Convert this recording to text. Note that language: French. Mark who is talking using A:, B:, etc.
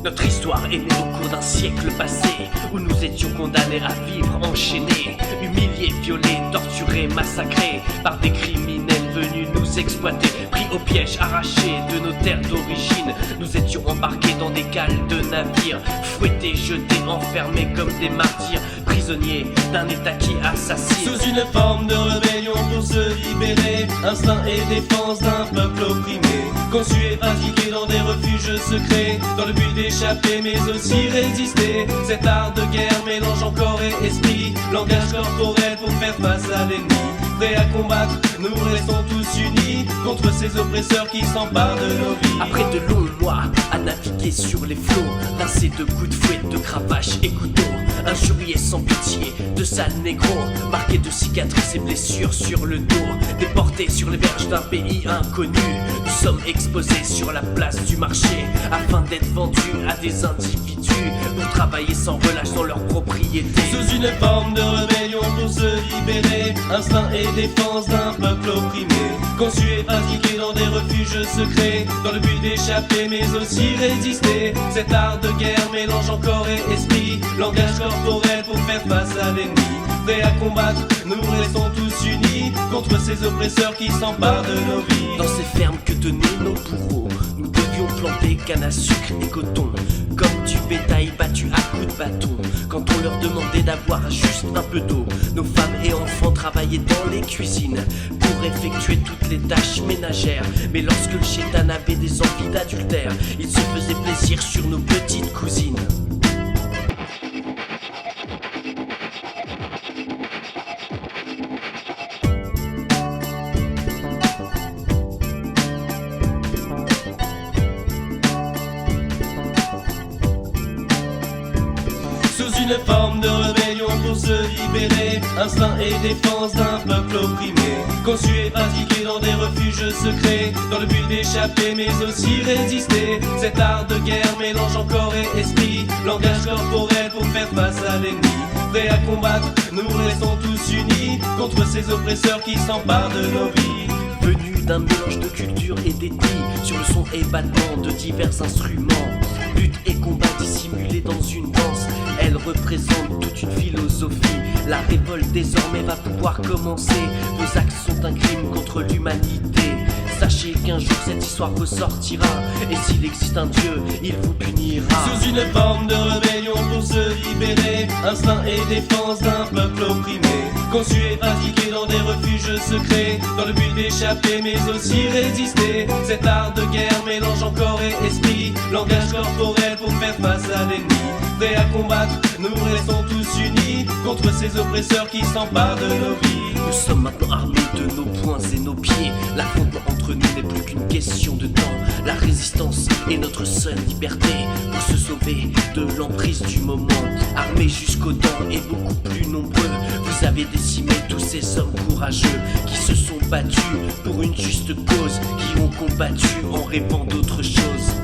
A: Notre histoire est née au cours d'un siècle passé, où nous étions condamnés à vivre enchaînés, humiliés, violés, torturés, massacrés par des criminels venus nous exploiter, pris au piège, arrachés de nos terres d'origine. Nous étions embarqués dans des cales de navires, fouettés, jetés, enfermés comme des martyrs, prisonniers d'un état qui assassine.
B: Sous une forme de rébellion pour se libérer, instinct et défense d'un peuple opprimé, conçu et pratiqué dans des refuges secrets, dans le but d'échapper mais aussi résister. Cet art de guerre mélange corps et esprit, langage corporel pour faire face à l'ennemi. Prêts à combattre, nous restons tous unis contre ces oppresseurs qui s'emparent de nos vies.
A: Après de longs mois à naviguer sur les flots, rincés de coups de fouet, de cravaches et couteaux, injuriés sans pitié, de sales négros, marqués de cicatrices et blessures sur le dos, déportés sur les berges d'un pays inconnu. Nous sommes exposés sur la place du marché afin d'être vendus à des individus pour travailler sans relâche dans leur propriété.
B: Sous une forme de rébellion pour se libérer, instinct et défense d'un peuple opprimé, conçu et pratiqué dans des refuges secrets, dans le but d'échapper mais aussi résister. Cet art de guerre mélange corps et esprit, langage corporel pour faire face à l'ennemi. Prêts à combattre, nous restons tous unis contre ces oppresseurs qui s'emparent de nos vies.
A: Dans ces fermes que tenaient nos bourreaux, nous devions planter canne à sucre et coton, comme du bétail battu à coups de bâton. Quand on leur demandait d'avoir juste un peu d'eau, nos femmes et enfants travaillaient dans les cuisines pour effectuer toutes les tâches ménagères. Mais lorsque le chétan avait des envies d'adultère, il se faisait plaisir sur nos petites cousines.
B: Sous une forme de rébellion pour se libérer, instinct et défense d'un peuple opprimé, conçu et pratiqué dans des refuges secrets, dans le but d'échapper mais aussi résister. Cet art de guerre mélange corps et esprit, langage corporel pour faire face à l'ennemi. Prêts à combattre, nous restons tous unis contre ces oppresseurs qui s'emparent de nos vies.
A: Venus d'un mélange de culture et d'ethnie, sur le son et battement de divers instruments, lutte et combat dissimulés dans une danse, elle représente toute une philosophie. La révolte désormais va pouvoir commencer, vos actes sont un crime contre l'humanité. Sachez qu'un jour cette histoire ressortira, et s'il existe un Dieu, il vous punira.
B: Sous une forme de rébellion pour se libérer, instinct et défense d'un peuple opprimé, conçu et pratiqué dans des refuges secrets, dans le but d'échapper mais aussi résister. Cet art de guerre mélange corps et esprit, langage corporel pour faire face à l'ennemi. Prêts à combattre, nous restons tous unis contre ces oppresseurs qui s'emparent de nos vies.
A: Nous sommes maintenant armés de nos poings et nos pieds. L'affrontement entre nous n'est plus qu'une question de temps. La résistance est notre seule liberté pour se sauver de l'emprise du moment. Armés jusqu'aux dents et beaucoup plus nombreux, vous avez décimé tous ces hommes courageux qui se sont battus pour une juste cause, qui ont combattu en rêvant d'autre chose.